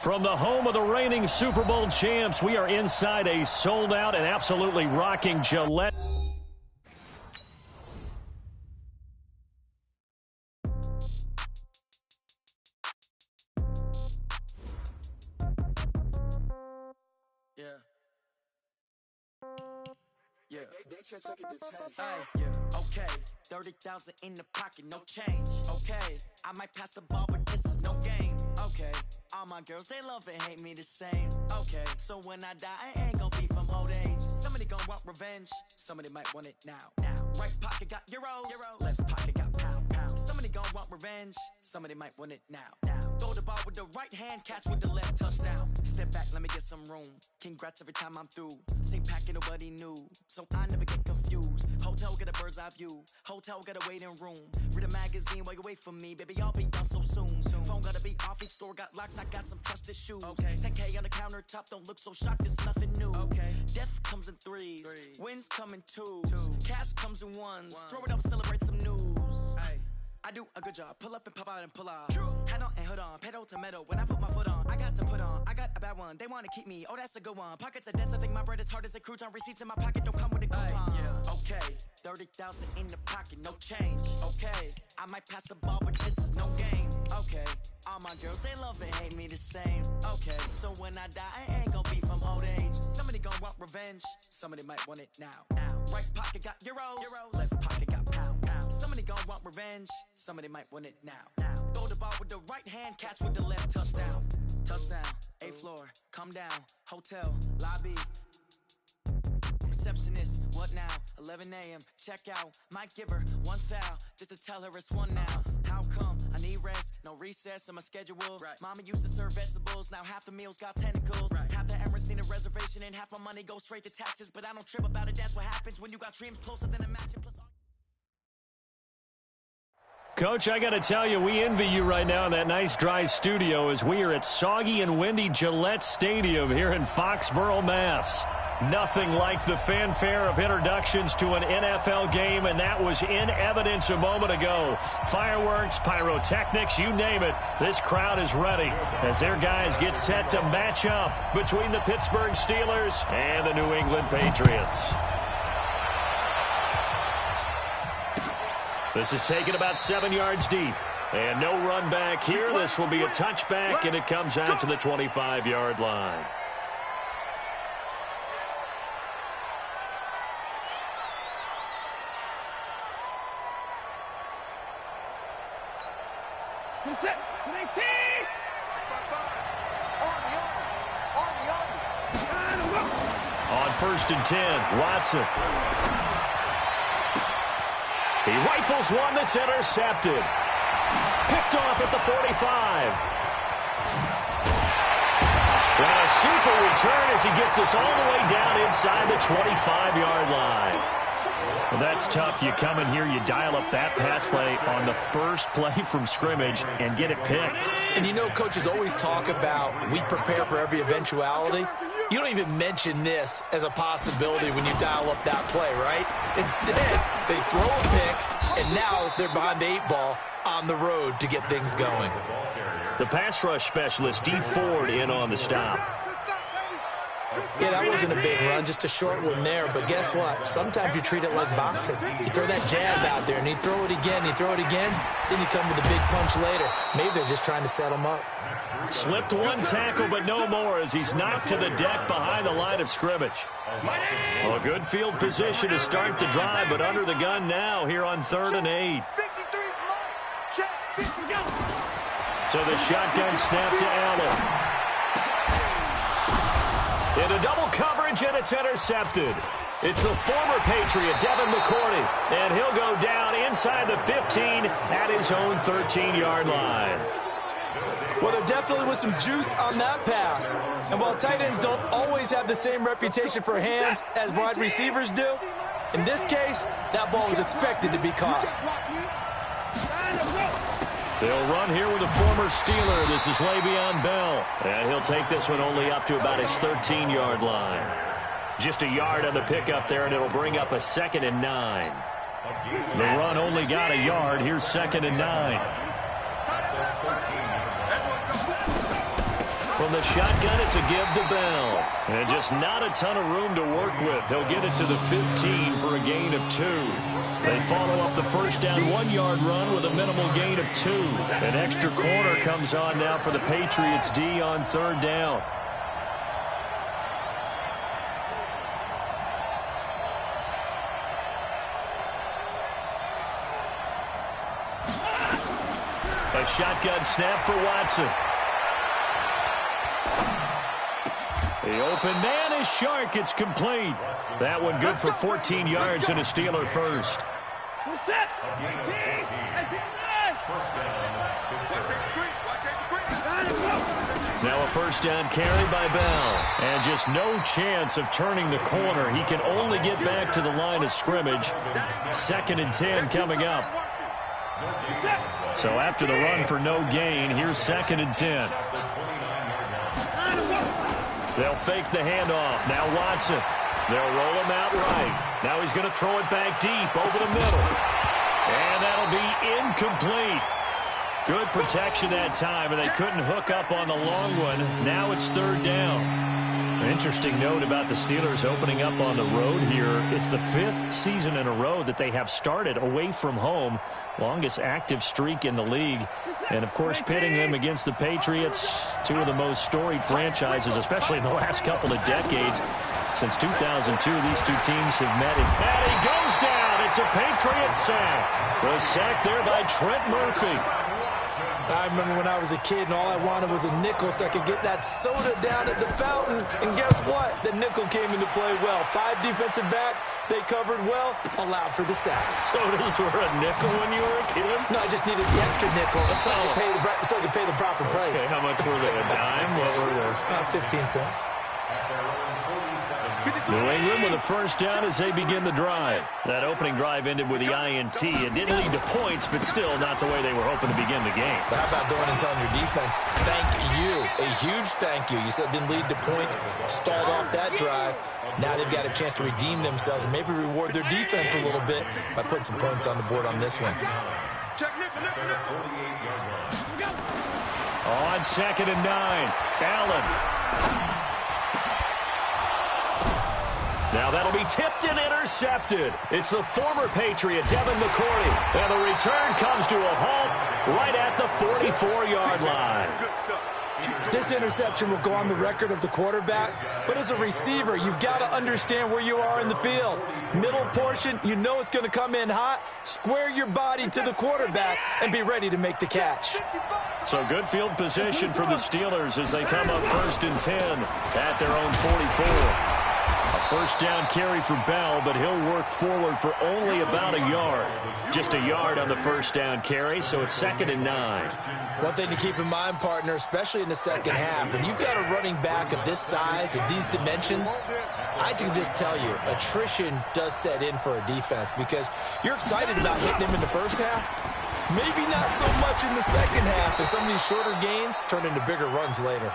From the home of the reigning Super Bowl champs, we are inside a sold-out and absolutely rocking Gillette. Okay, 30,000 in the pocket, no change. Okay, I might pass the ball, but this is no game. Okay, all my girls, they love and hate me the same. Okay, so when I die, I ain't gonna be from old age. Somebody gonna want revenge, somebody might want it now. Right pocket got euros, left pocket got pound. Somebody gonna want revenge, somebody might want it now. Throw the ball with the right hand, catch with the left, touchdown. Step back, let me get some room. Congrats every time I'm through. Same packet, nobody knew, so I never get confused. Hotel get a bird's eye view, hotel got a waiting room. Read a magazine while you wait for me, baby, I'll be done so soon. Phone gotta be off, each store got locks, I got some trusted shoes. 10K on the countertop, don't look so shocked, it's nothing new. Death comes in threes, wins come in twos, cash comes in ones. Throw it up, celebrate some news. I do a good job, pull up and pop out and pull out. Head on and hood on, pedal to metal. When I put my foot on, I got to put on. I got a bad one, they wanna keep me, oh that's a good one. Pockets are dense, I think my bread is hard as a crouton. Receipts in my pocket don't come with a coupon. Okay, 30,000 in the pocket, no change. Okay, I might pass the ball, but this is no game. Okay, all my girls, they love and hate me the same. Okay, so when I die, I ain't gonna be from old age. Somebody gonna want revenge, somebody might want it now. Right pocket got euros, left pocket got pound. Somebody gonna want revenge, somebody might want it now. Throw the ball with the right hand, catch with the left, touchdown. Touchdown, 8th floor, come down, hotel, lobby. Receptionist, what now? 11 a.m., check out. Might give her one foul, just to tell her it's one now. How come? I need rest, no recess in my schedule. Mama used to serve vegetables, now half the meals got tentacles. Half the Emirates need a reservation and half my money goes straight to taxes. But I don't trip about it, that's what happens when you got dreams closer than a match. Coach, I got to tell you, we envy you right now in that nice dry studio as we are at soggy and windy Gillette Stadium here in Foxborough, Mass. Nothing like the fanfare of introductions to an NFL game, and that was in evidence a moment ago. Fireworks, pyrotechnics, you name it. This crowd is ready as their guys get set to match up between the Pittsburgh Steelers and the New England Patriots. This is taken about 7 yards deep. And no run back here. This will be a touchback, and it comes out to the 25-yard line. On 1st and 10, Watson. He rifles one that's intercepted. Picked off at the 45. And a super return as he gets us all the way down inside the 25-yard line. Well, that's tough. You come in here, you dial up that pass play on the first play from scrimmage and get it picked. And you know, coaches always talk about we prepare for every eventuality. You don't even mention this as a possibility when you dial up that play, right? Instead, they throw a pick, and now they're behind the 8 ball on the road to get things going. The pass rush specialist, D. Ford, in on the stop. Yeah, that wasn't a big run, just a short one there. But guess what? Sometimes you treat it like boxing. You throw that jab out there, and you throw it again, then you come with a big punch later. Maybe they're just trying to set him up. Slipped one tackle, but no more as he's knocked to the deck behind the line of scrimmage. Well, good field position to start the drive, but under the gun now here on 3rd and 8. So the shotgun snap to Allen. Into double coverage, and it's intercepted. It's the former Patriot, Devin McCourty, and he'll go down inside the 15 at his own 13-yard line. Well, there definitely was some juice on that pass. And while tight ends don't always have the same reputation for hands as wide receivers do, in this case, that ball was expected to be caught. They'll run here with a former Steeler. This is Le'Veon Bell. And he'll take this one only up to about his 13-yard line. Just a yard on the pickup there, and it'll bring up a 2nd and 9. The run only got a yard. Here's 2nd and 9. From the shotgun, it's a give to Bell. And just not a ton of room to work with. He'll get it to the 15 for a gain of 2. They follow up the first down 1-yard run with a minimal gain of 2. An extra corner comes on now for the Patriots D on 3rd down. A shotgun snap for Watson. The open man is Shark. It's complete. That one good for 14 yards and a Steeler first. Now a first down carry by Bell. And just no chance of turning the corner. He can only get back to the line of scrimmage. 2nd and 10 coming up. So after the run for no gain, here's 2nd and 10. They'll fake the handoff. Now Watson. They'll roll him out right. Now he's going to throw it back deep over the middle. And that'll be incomplete. Good protection that time, and they couldn't hook up on the long one. Now it's 3rd down. An interesting note about the Steelers opening up on the road here. It's the 5th season in a row that they have started away from home. Longest active streak in the league. And, of course, pitting them against the Patriots, two of the most storied franchises, especially in the last couple of decades. Since 2002, these two teams have met. And Patty goes down. It's a Patriots sack. The sack there by Trent Murphy. I remember when I was a kid and all I wanted was a nickel so I could get that soda down at the fountain. And guess what? The nickel came into play well. 5 defensive backs, they covered well, allowed for the sacks. Sodas were a nickel when you were a kid? No, I just needed the extra nickel so I could pay the proper price. Okay, how much were they? A dime? What were they? 15 cents. New England with a first down as they begin the drive. That opening drive ended with the INT. It didn't lead to points, but still not the way they were hoping to begin the game. But how about going and telling your defense, thank you, a huge thank you. You said it didn't lead to points, stalled off that drive. Now they've got a chance to redeem themselves and maybe reward their defense a little bit by putting some points on the board on this one. On 2nd and 9, Allen. Now that'll be tipped and intercepted. It's the former Patriot, Devin McCourty. And the return comes to a halt right at the 44-yard line. This interception will go on the record of the quarterback, but as a receiver, you've got to understand where you are in the field. Middle portion, you know it's going to come in hot. Square your body to the quarterback and be ready to make the catch. So good field position for the Steelers as they come up 1st and 10 at their own 44. First down carry for Bell, but he'll work forward for only about a yard. Just a yard on the first down carry, so it's 2nd and 9. One thing to keep in mind, partner, especially in the second half, when you've got a running back of this size, of these dimensions, I can just tell you, attrition does set in for a defense because you're excited about hitting him in the first half. Maybe not so much in the second half, and some of these shorter gains turn into bigger runs later.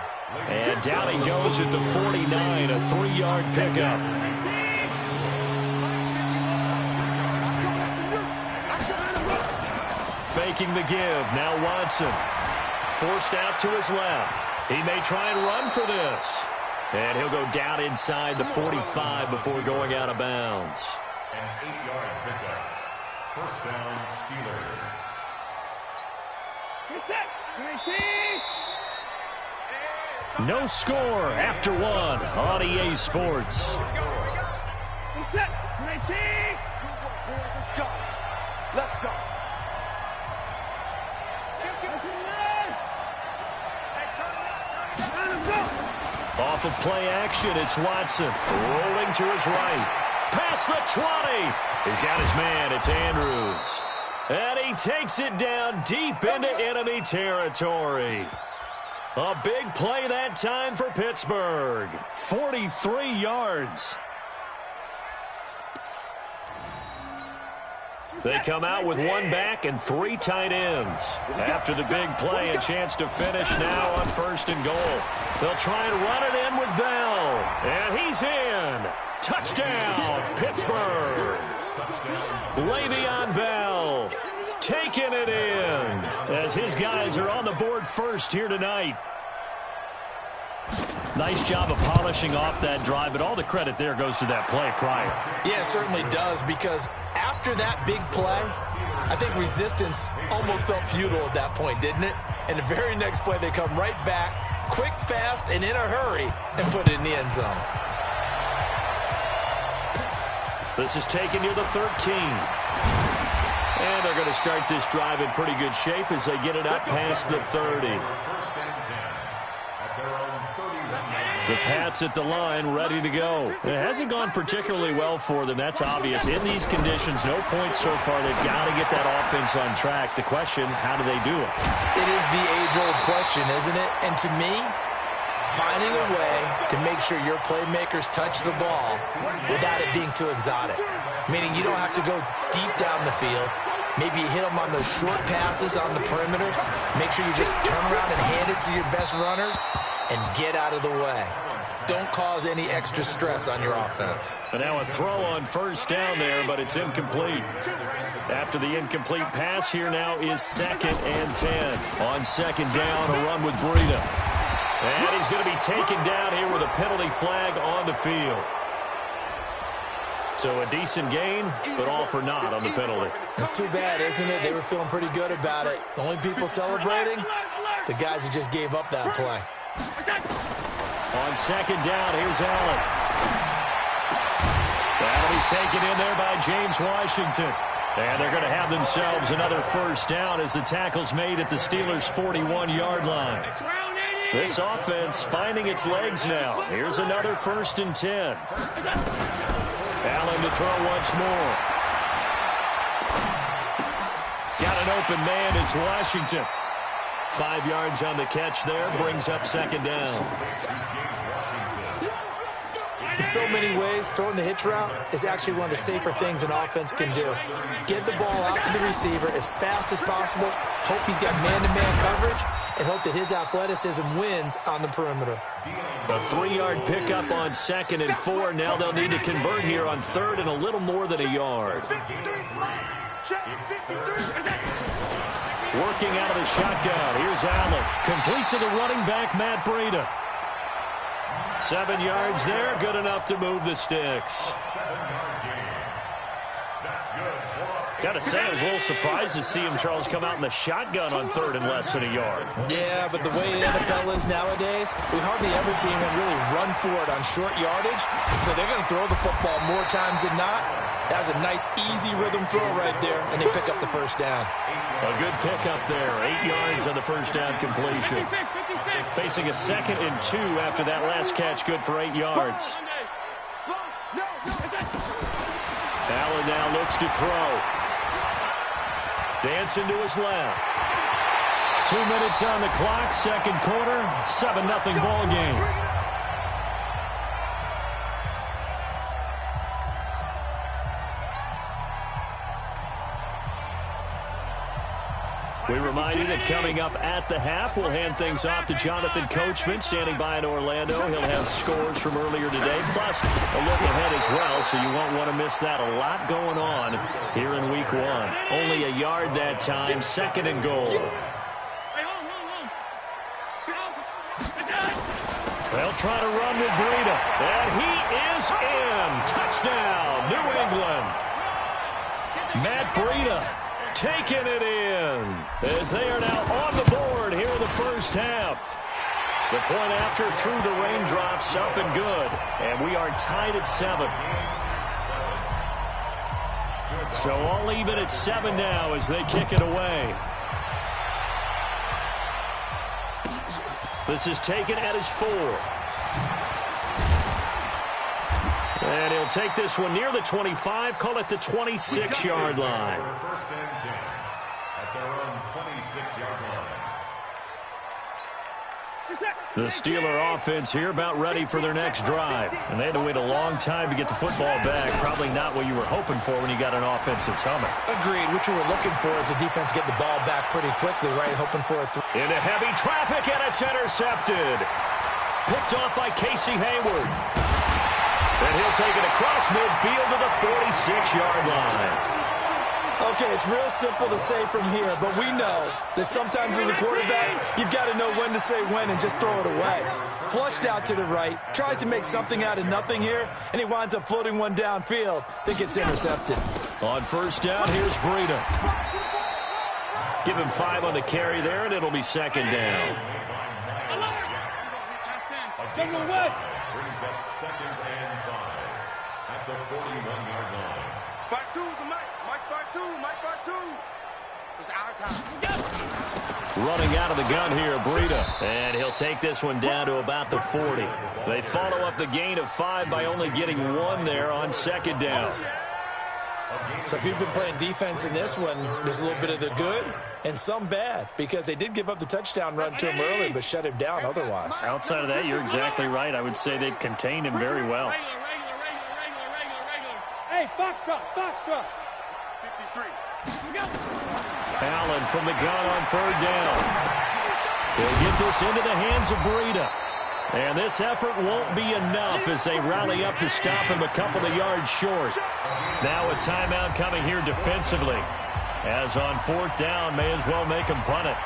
And down he goes at the 49, a 3-yard pickup. Faking the give, now Watson. Forced out to his left. He may try and run for this. And he'll go down inside the 45 before going out of bounds. An 8-yard pickup. First down, Steelers. No score after 1 on EA Sports. Let's go. Off of play action, it's Watson. Rolling to his right. Past the 20. He's got his man. It's Andrews. And he takes it down deep into enemy territory. A big play that time for Pittsburgh. 43 yards. They come out with 1 back and 3 tight ends. After the big play, a chance to finish now on 1st and goal. They'll try and run it in with Bell. And he's in. Touchdown, Pittsburgh. Le'Veon Bell taking it in as his guys are on the board first here tonight. Nice job of polishing off that drive, but all the credit there goes to that play prior. Yeah, it certainly does, because after that big play, I think resistance almost felt futile at that point, didn't it? And the very next play, they come right back, quick, fast, and in a hurry, and put it in the end zone. This is taken near the 13. And they're going to start this drive in pretty good shape as they get it up past the 30. The Pats at the line, ready to go. It hasn't gone particularly well for them. That's obvious. In these conditions, no points so far. They've got to get that offense on track. The question, how do they do it? It is the age-old question, isn't it? And to me, finding a way to make sure your playmakers touch the ball without it being too exotic. Meaning you don't have to go deep down the field. Maybe you hit them on those short passes on the perimeter. Make sure you just turn around and hand it to your best runner and get out of the way. Don't cause any extra stress on your offense. And now a throw on first down there, but it's incomplete. After the incomplete pass, here now is 2nd and 10. On 2nd down, a run with Breida. And he's going to be taken down here with a penalty flag on the field. So a decent gain, but all for naught on the penalty. It's too bad, isn't it? They were feeling pretty good about it. The only people celebrating, the guys who just gave up that play. On 2nd down, here's Allen. That'll be taken in there by James Washington. And they're going to have themselves another first down as the tackle's made at the Steelers' 41-yard line. This offense finding its legs now. Here's another 1st and 10. Allen to throw once more. Got an open man. It's Washington. 5 yards on the catch there. Brings up 2nd down. In so many ways, throwing the hitch route is actually one of the safer things an offense can do. Get the ball out to the receiver as fast as possible. Hope he's got man-to-man coverage. And hope that his athleticism wins on the perimeter. A 3-yard pickup on 2nd and 4. Now they'll need to convert here on 3rd and a little more than a yard. Working out of the shotgun. Here's Allen. Complete to the running back, Matt Breida. 7 yards there. Good enough to move the sticks. Got to say, I was a little surprised to see him, Charles, come out in the shotgun on 3rd and less than a yard. Yeah, but the way the NFL is nowadays, we hardly ever see anyone really run for it on short yardage. So they're going to throw the football more times than not. That was a nice, easy rhythm throw right there, and they pick up the first down. A good pickup there. 8 yards on the first down completion. Facing a 2nd and 2 after that last catch, good for 8 yards. Allen now looks to throw. Dancing to his left. 2 minutes on the clock, 2nd quarter, 7-0 ball game. We remind you that coming up at the half, we'll hand things off to Jonathan Coachman, standing by in Orlando. He'll have scores from earlier today, plus a look ahead as well, so you won't want to miss that. A lot going on here in Week 1. Only a yard that time, 2nd and goal. They'll try to run with Breida, and he is in. Touchdown, New England. Matt Breida taking it in as they are now on the board here in the first half. The point after through the raindrops, up and good. And we are tied at 7. So all even at 7 now as they kick it away. This is taken at his 4. And he'll take this one near the 25, call it the 26-yard line. 1st and 10 at their own 26-yard line. The Steeler offense here about ready for their next drive. And they had to wait a long time to get the football back. Probably not what you were hoping for when you got an offense that's humming. Agreed. What you were looking for is the defense get the ball back pretty quickly, right? Hoping for a into heavy traffic, and it's intercepted. Picked off by Casey Hayward. And he'll take it across midfield to the 46-yard line. Okay, it's real simple to say from here, but we know that sometimes as a quarterback, you've got to know when to say when and just throw it away. Flushed out to the right. Tries to make something out of nothing here, and he winds up floating one downfield that gets intercepted. On first down, here's Breida. Give him 5 on the carry there, and it'll be second down. Brings up second and 5 at the 41-yard line. 5-2 to Mike. Mike 5-2. Mike 5-2. It's our time. Running out of the gun here, Breida. And he'll take this one down to about the 40. They follow up the gain of 5 by only getting 1 there on second down. So if you've been playing defense in this one, there's a little bit of the good and some bad, because they did give up the touchdown run to him early but shut him down otherwise. Outside of that, you're exactly right. I would say they've contained him very well. Hey, Foxtrot, Foxtrot. 53. Allen from the gun on third down. They'll get this into the hands of Breida. And this effort won't be enough as they rally up to stop him a couple of yards short. Now a timeout coming here defensively. As on fourth down, may as well make him punt it.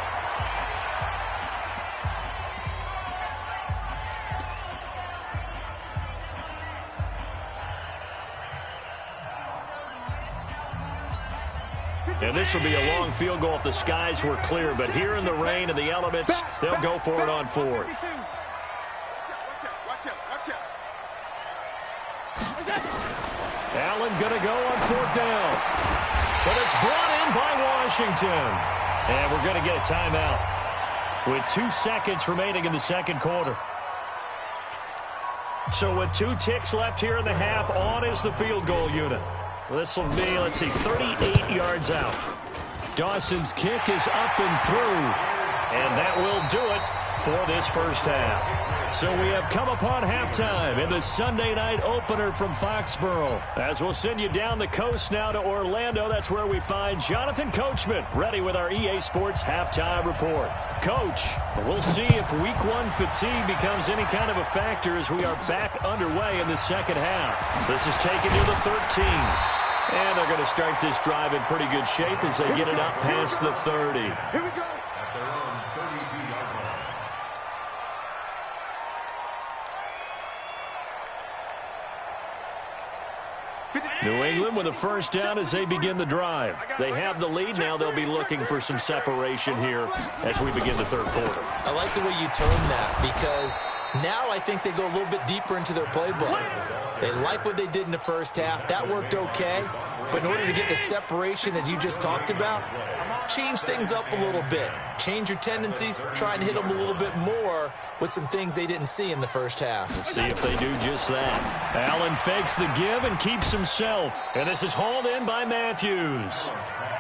And this will be a long field goal if the skies were clear. But here in the rain and the elements, they'll go for it on fourth. Allen going to go on fourth down. But it's brought in by Washington. And we're going to get a timeout with 2 seconds remaining in the second quarter. So with 2 ticks left here in the half, on is the field goal unit. This will be, let's see, 38 yards out. Dawson's kick is up and through. And that will do it for this first half. So we have come upon halftime in the Sunday night opener from Foxborough. As we'll send you down the coast now to Orlando, that's where we find Jonathan Coachman ready with our EA Sports halftime report. Coach, we'll see if week 1 fatigue becomes any kind of a factor as we are back underway in the second half. This is taken to the 13. And they're going to start this drive in pretty good shape as they get it up past the 30. Here we go. At their own 32-yard line. New England with a first down as they begin the drive. They have the lead. Now they'll be looking for some separation here as we begin the third quarter. I like the way you term that, because now I think they go a little bit deeper into their playbook. They like what they did in the first half. That worked okay. But in order to get the separation that you just talked about, change things up a little bit. Change your tendencies. Try and hit them a little bit more with some things they didn't see in the first half. Let's see if they do just that. Allen fakes the give and keeps himself. And this is hauled in by Matthews.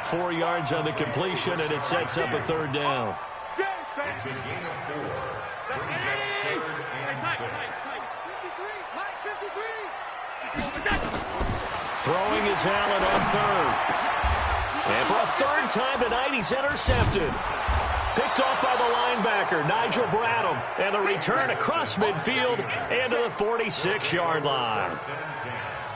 4 yards on the completion, and it sets up a third down. It's a gain of 4. Brings up third and 6. 53. Mike 53. Throwing is Allen on third. And for a third time tonight, he's intercepted. Picked off by the linebacker, Nigel Bradham. And the return across midfield and to the 46-yard line.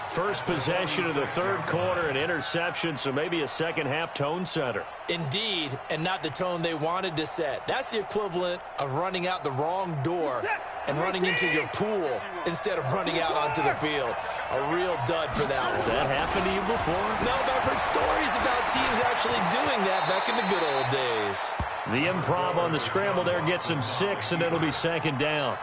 First possession of the third quarter, an interception, so maybe a second-half tone setter. Indeed, and not the tone they wanted to set. That's the equivalent of running out the wrong door and running into your pool instead of running out onto the field. A real dud for that one. Has that happened to you before? No, but I've heard stories about teams actually doing that back in the good old days. The improv on the scramble there gets him 6, and it'll be second down.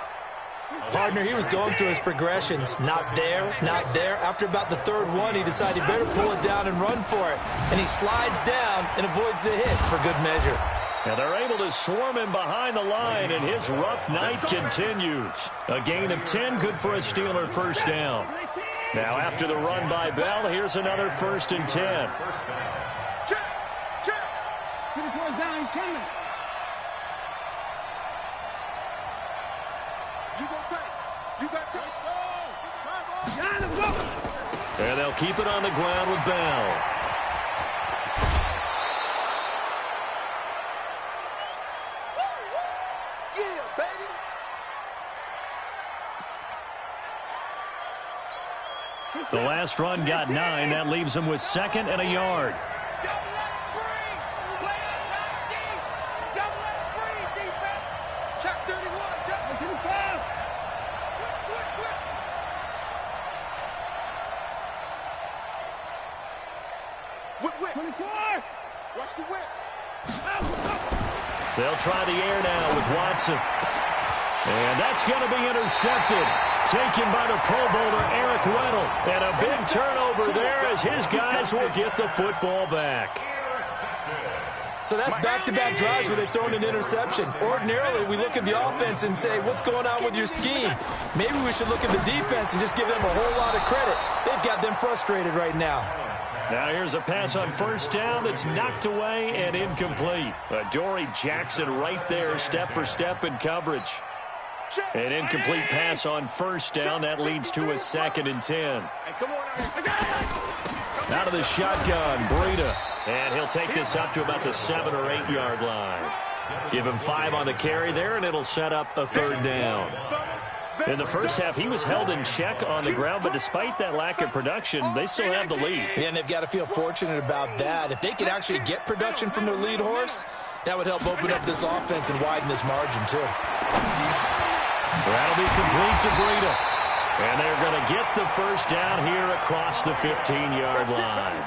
Partner, he was going through his progressions. Not there, not there. After about the third one, he decided he better pull it down and run for it. And he slides down and avoids the hit for good measure. Now they're able to swarm him behind the line, and his rough night continues. A gain of 10, good for a Steeler first down. Now after the run by Bell, here's another 1st and 10. Check. Put the boy down, he's coming. You go tight. You got tight. Got him, go. And they'll keep it on the ground with Bell. Yeah, baby. The last run got 9. That leaves him with 2nd and a yard. Check 31. Check. Watch the whip. They'll try the air now with Watson. And that's going to be intercepted. Taken by the Pro Bowler, Eric Weddle. And a big turnover there as his guys will get the football back. So that's back-to-back drives where they've thrown an interception. Ordinarily, we look at the offense and say, what's going on with your scheme? Maybe we should look at the defense and just give them a whole lot of credit. They've got them frustrated right now. Now here's a pass on first down that's knocked away and incomplete. Dory Jackson right there, step for step in coverage. An incomplete pass on first down. That leads to a 2nd and 10. Out of the shotgun, Breida. And he'll take this up to about the 7 or 8 yard line. Give him 5 on the carry there, and it'll set up a 3rd down. In the first half, he was held in check on the ground, but despite that lack of production, they still have the lead. Yeah, and they've got to feel fortunate about that. If they could actually get production from their lead horse, that would help open up this offense and widen this margin, too. That'll be complete to Breida. And they're going to get the first down here across the 15-yard line.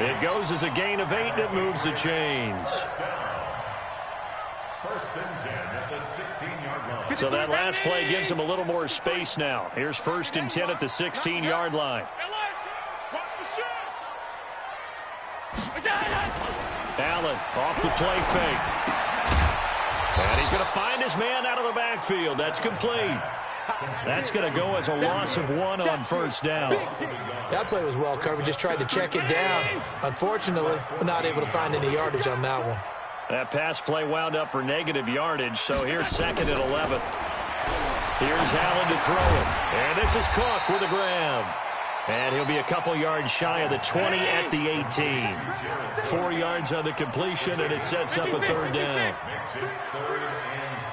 It goes as a gain of 8, and it moves the chains. 1st and 10 at the 16-yard line. So that last play gives them a little more space now. Here's 1st and 10 at the 16-yard line. Allen off the play fake. And he's going to find his man out of the backfield. That's complete. That's going to go as a loss of 1 on first down. That play was well covered. Just tried to check it down. Unfortunately, we're not able to find any yardage on that one. That pass play wound up for negative yardage, so here's 2nd and 11. Here's Allen to throw it. And this is Cook with a grab. And he'll be a couple yards shy of the 20 at the 18. 4 yards on the completion, and it sets up a 3rd down.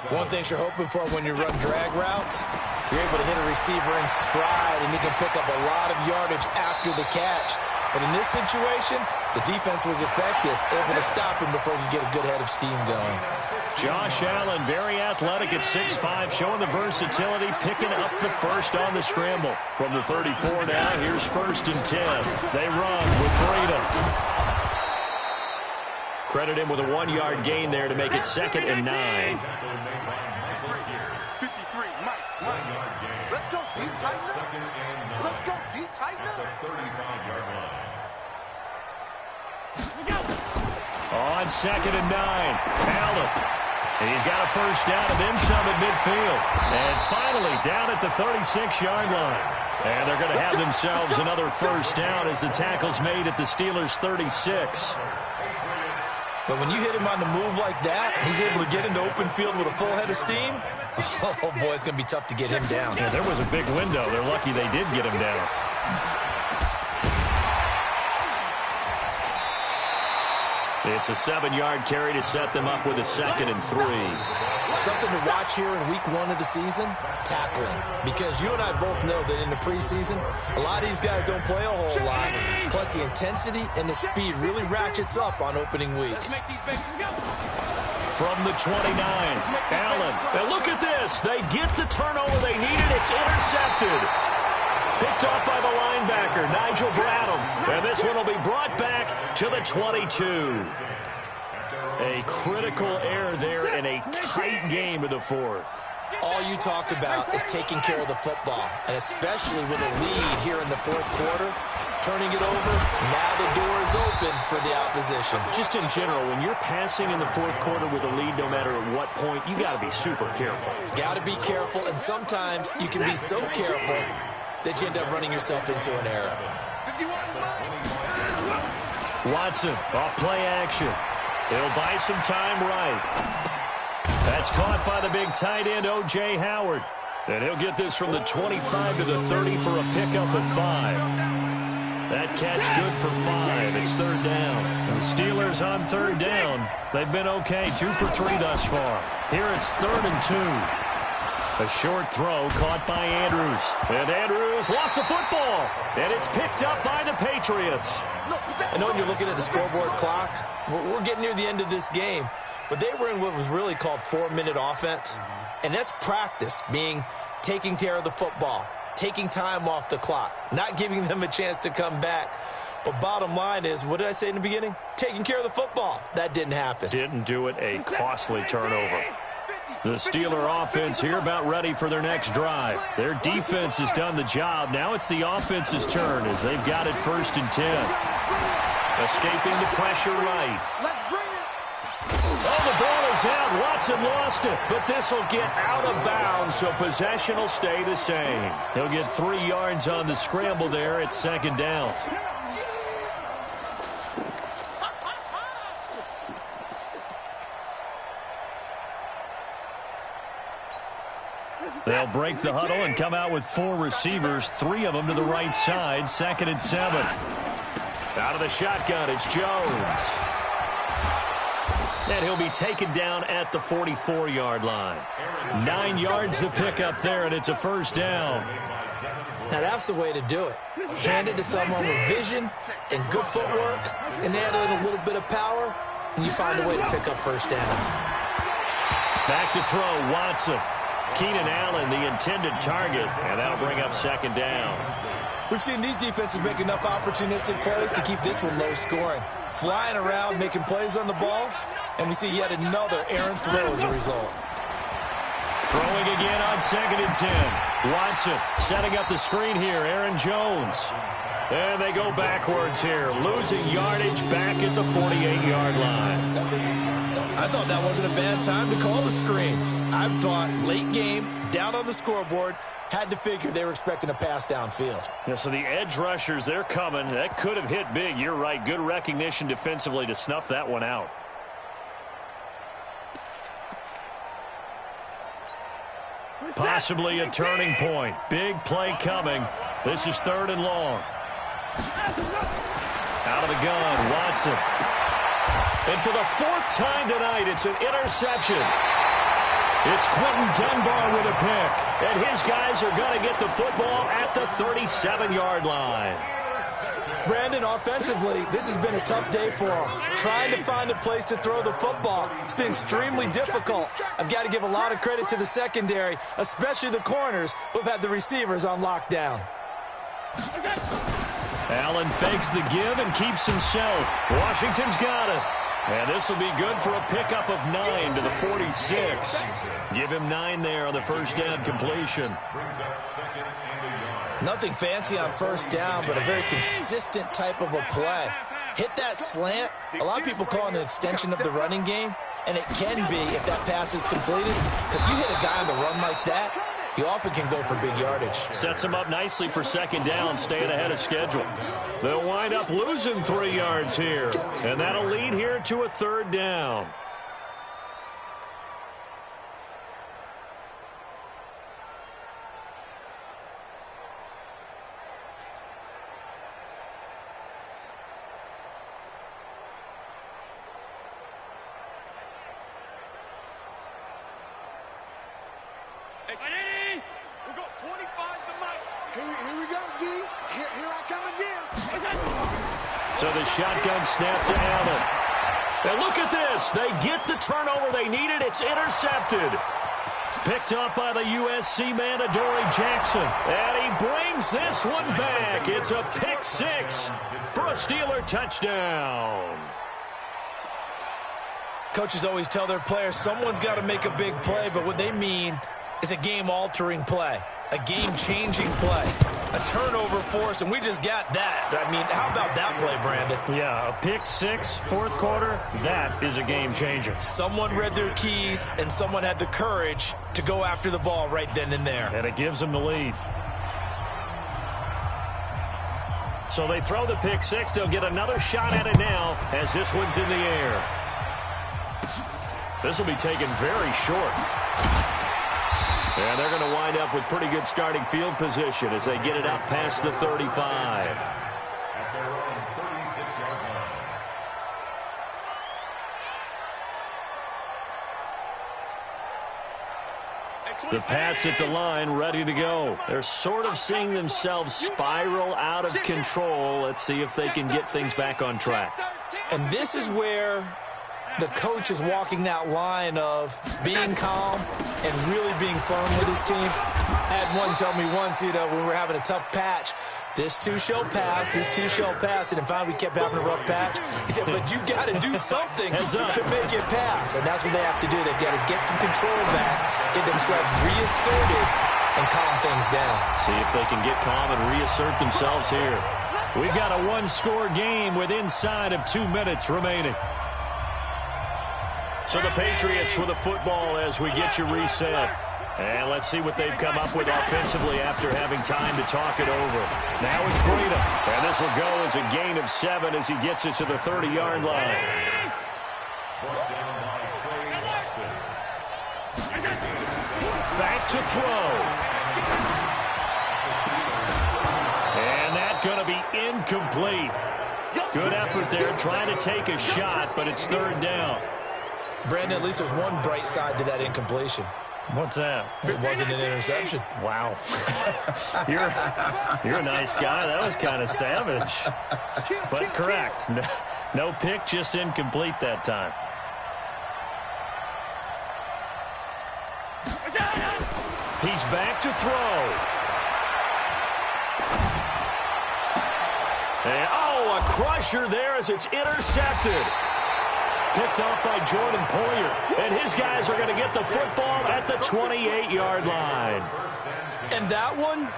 One thing you're hoping for when you run drag routes, you're able to hit a receiver in stride, and he can pick up a lot of yardage after the catch. But in this situation, the defense was effective, able to stop him before he could get a good head of steam going. Josh Allen, very athletic at 6'5", showing the versatility, picking up the first on the scramble. From the 34 now, here's 1st and 10. They run with Breida. Credit him with a 1-yard gain there to make it 2nd and 9. 53, Mike. Let's go deep, tighten up. Let's go deep, tighten up. 35-yard line. On 2nd and 9, Allen. And he's got a first down and then some at midfield. And finally down at the 36-yard line. And they're going to have themselves another first down as the tackle's made at the Steelers' 36. But when you hit him on the move like that, he's able to get into open field with a full head of steam, oh, boy, it's going to be tough to get him down. Yeah, there was a big window. They're lucky they did get him down. It's a 7-yard carry to set them up with a 2nd and 3. Something to watch here in week 1 of the season, tackling. Because you and I both know that in the preseason, a lot of these guys don't play a whole lot. Plus, the intensity and the speed really ratchets up on opening week. From the 29, Allen. And look at this. They get the turnover they needed. It's intercepted. Picked off by the linebacker, Nigel Bradham. And this one will be brought back to the 22. A critical error there in a tight game of the 4th. All you talk about is taking care of the football, and especially with a lead here in the 4th quarter, turning it over, now the door is open for the opposition. Just in general, when you're passing in the 4th quarter with a lead, no matter at what point, you got to be super careful. Got to be careful, and sometimes you can be so careful that you end up running yourself into an error. Watson, off play action. He'll buy some time right. That's caught by the big tight end, O.J. Howard. And he'll get this from the 25 to the 30 for a pickup of 5. That catch good for 5. It's 3rd down. And the Steelers on 3rd down. They've been okay, 2 for 3 thus far. Here it's 3rd and 2. A short throw caught by Andrews. And Andrews lost the football. And it's picked up by the Patriots. I know when you're looking at the scoreboard clock, we're getting near the end of this game. But they were in what was really called 4-minute offense. And that's practice, being taking care of the football, taking time off the clock, not giving them a chance to come back. But bottom line is, what did I say in the beginning? Taking care of the football. That didn't happen. Didn't do it. A costly turnover. The Steeler offense here about ready for their next drive. Their defense has done the job. Now it's the offense's turn as they've got it 1st and 10. Escaping the pressure right. Let's bring it. Oh, the ball is out. Watson lost it, but this will get out of bounds, so possession will stay the same. He'll get 3 yards on the scramble there at 2nd down. They'll break the huddle and come out with 4 receivers, 3 of them to the right side, 2nd and 7. Out of the shotgun, it's Jones. And he'll be taken down at the 44-yard line. 9 yards to pick up there, and it's a 1st down. Now, that's the way to do it. Hand it to someone with vision and good footwork, and add in a little bit of power, and you find a way to pick up 1st downs. Back to throw, Watson. Keenan Allen, the intended target, and that'll bring up 2nd down. We've seen these defenses make enough opportunistic plays to keep this one low scoring. Flying around, making plays on the ball, and we see yet another errant throw as a result. Throwing again on 2nd and 10. Watson setting up the screen here. Aaron Jones. And they go backwards here, losing yardage back at the 48-yard line. I thought that wasn't a bad time to call the screen. I thought late game, down on the scoreboard, had to figure they were expecting a pass downfield. Yeah, so the edge rushers, they're coming. That could have hit big. You're right. Good recognition defensively to snuff that one out. Possibly a turning point. Big play coming. This is 3rd and long. Out of the gun, Watson. And for the 4th time tonight, it's an interception. It's Quentin Dunbar with a pick. And his guys are going to get the football at the 37-yard line. Brandon, offensively, this has been a tough day for them. Trying to find a place to throw the football. It's been extremely difficult. I've got to give a lot of credit to the secondary, especially the corners who have had the receivers on lockdown. Allen fakes the give and keeps himself. Washington's got it. And this will be good for a pickup of 9 to the 46. Give him 9 there on the 1st down completion. Nothing fancy on 1st down, but a very consistent type of a play. Hit that slant. A lot of people call it an extension of the running game, and it can be if that pass is completed, because you hit a guy on the run like that, you often can go for big yardage. Sets him up nicely for 2nd down, staying ahead of schedule. They'll wind up losing 3 yards here, and that'll lead here to a 3rd down. We got 25 to make. Here we go, D. Here I come again. So the shotgun snap to Allen. And look at this. They get the turnover they needed. It's intercepted. Picked up by the USC man, Adoree Jackson. And he brings this one back. It's a pick 6 for a Steeler touchdown. Coaches always tell their players someone's got to make a big play, but what they mean is a game-altering play, a game-changing play, a turnover force, and we just got that. I mean, how about that play, Brandon? Yeah, a pick 6, 4th quarter, that is a game-changer. Someone read their keys, and someone had the courage to go after the ball right then and there. And it gives them the lead. So they throw the pick 6. They'll get another shot at it now as this one's in the air. This will be taken very short. And they're going to wind up with pretty good starting field position as they get it out past the 35. The Pats at the line, ready to go. They're sort of seeing themselves spiral out of control. Let's see if they can get things back on track. And this is where the coach is walking that line of being calm and really being firm with his team. I had one tell me once, when we were having a tough patch, This too shall pass. This too shall pass. And finally, we kept having a rough patch. He said, but you got to do something to make it pass. And that's what they have to do. They've got to get some control back, get themselves reasserted, and calm things down. See if they can get calm and reassert themselves here. We've got a one-score game with inside of 2 minutes remaining. So the Patriots with the football as we get you reset. And let's see what they've come up with offensively after having time to talk it over. Now it's Breida. And this will go as a gain of 7 as he gets it to the 30-yard line. Back to throw. And that's going to be incomplete. Good effort there trying to take a shot, but it's 3rd down. Brandon, at least there's one bright side to that incompletion. What's that? It wasn't an interception. Wow. You're a nice guy. That was kind of savage. But correct. No pick, just incomplete that time. He's back to throw. And, oh, a crusher there as it's intercepted. Picked off by Jordan Poyer. And his guys are going to get the football at the 28-yard line. And that one,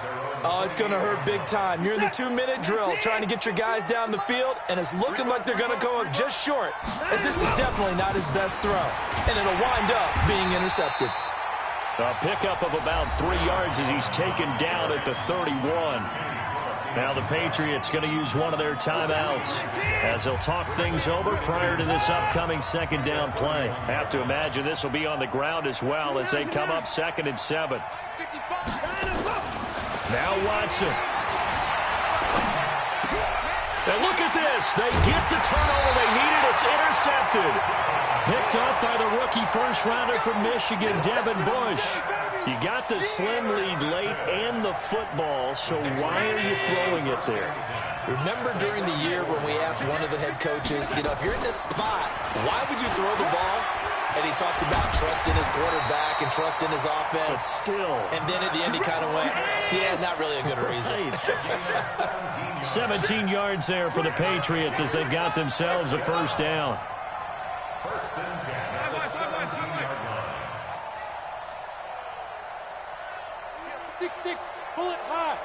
oh, it's going to hurt big time. You're in the 2-minute drill trying to get your guys down the field, and it's looking like they're going to go up just short, as this is definitely not his best throw. And it'll wind up being intercepted. A pickup of about 3 yards as he's taken down at the 31. Now the Patriots going to use one of their timeouts as they'll talk things over prior to this upcoming 2nd down play. Have to imagine this will be on the ground as well as they come up 2nd and 7. Now Watson. And look at this. They get the turnover they needed. It's intercepted. Picked off by the rookie first-rounder from Michigan, Devin Bush. You got the slim lead late and the football, so why are you throwing it there? Remember during the year when we asked one of the head coaches, you know, if you're in this spot, why would you throw the ball? And he talked about trust in his quarterback and trust in his offense. But still. And then at the end he kind of went, yeah, not really a good reason. 17 yards there for the Patriots as they've got themselves a 1st down. 1st and 10 at the 17-yard line. 6-6, bullet high.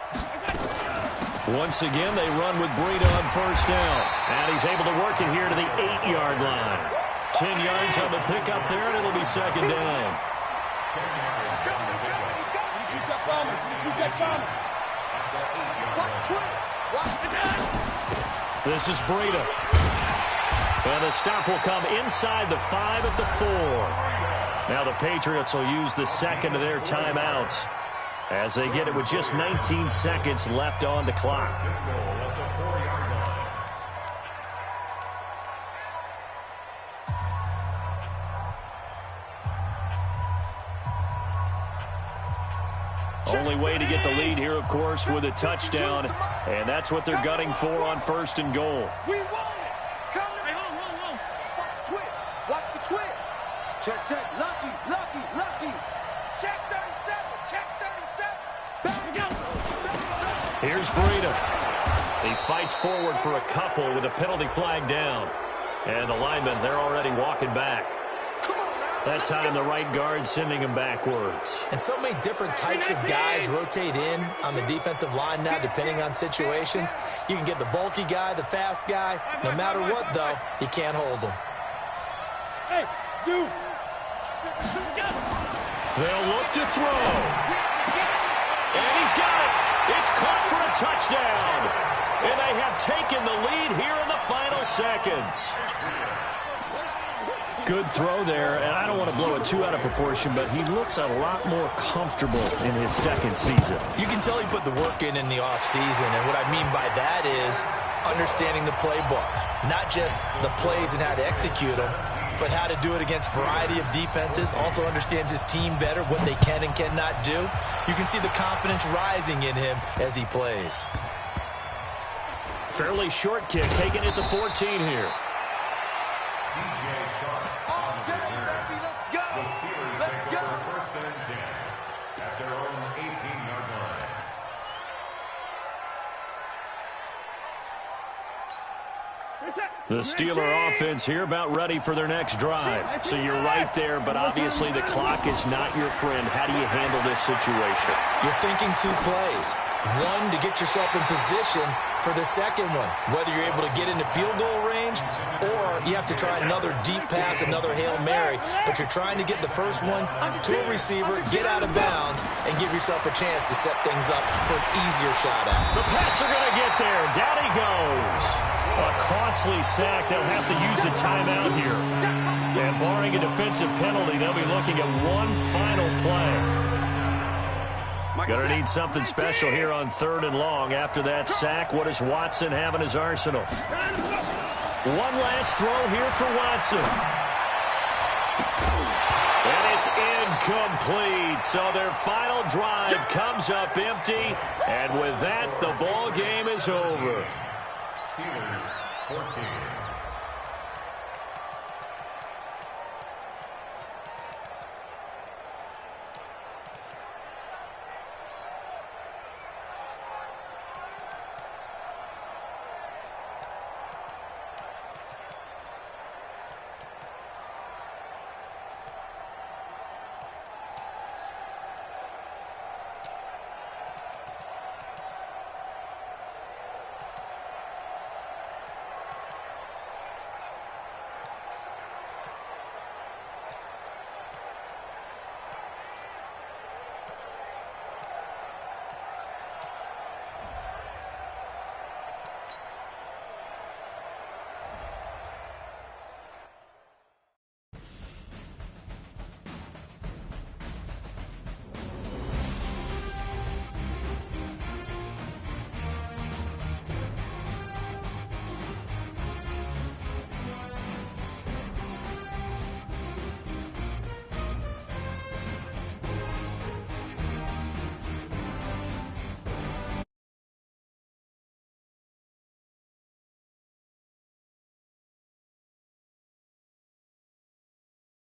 Once again, they run with Breida on 1st down. And he's able to work it here to the 8-yard line. 10 yards on the pickup there, and it'll be 2nd down. This is Breida. And the stop will come inside the 5 at the 4. Now the Patriots will use the 2nd of their timeouts as they get it with just 19 seconds left on the clock. Only way to get the lead here, of course, with a touchdown, and that's what they're gunning for on 1st and goal. We won it. Come on. Hey, hold. Watch the twist. Watch the twist. Check. Lucky. Check 37. Check 37. Here's Breida. He fights forward for a couple with a penalty flag down. And the linemen, they're already walking back. That time, the right guard sending him backwards. And so many different types of guys rotate in on the defensive line now, depending on situations. You can get the bulky guy, the fast guy. No matter what, though, you can't hold them. Hey, you. They'll look to throw. And he's got it. It's caught for a touchdown. And they have taken the lead here in the final seconds. Good throw there, and I don't want to blow it too out of proportion, but he looks a lot more comfortable in his 2nd season. You can tell he put the work in the offseason, and what I mean by that is understanding the playbook. Not just the plays and how to execute them, but how to do it against a variety of defenses. Also understands his team better, what they can and cannot do. You can see the confidence rising in him as he plays. Fairly short kick, taking it to 14 here. The Steelers take over 1st and 10 at their own 18-yard line. The Steeler offense here about ready for their next drive. So you're right there, but obviously the clock is not your friend. How do you handle this situation? You're thinking 2 plays. One, to get yourself in position for the second one, whether you're able to get into field goal range or you have to try another deep pass, another Hail Mary, but you're trying to get the first one to a receiver, get out of bounds, and give yourself a chance to set things up for an easier shot at it. The Pats are going to get there. Down he goes. A costly sack. They'll have to use a timeout here. And barring a defensive penalty, they'll be looking at one final play. Going to need something special here on 3rd and long. After that sack, what does Watson have in his arsenal? One last throw here for Watson. And it's incomplete. So their final drive comes up empty. And with that, the ball game is over. Steelers 14.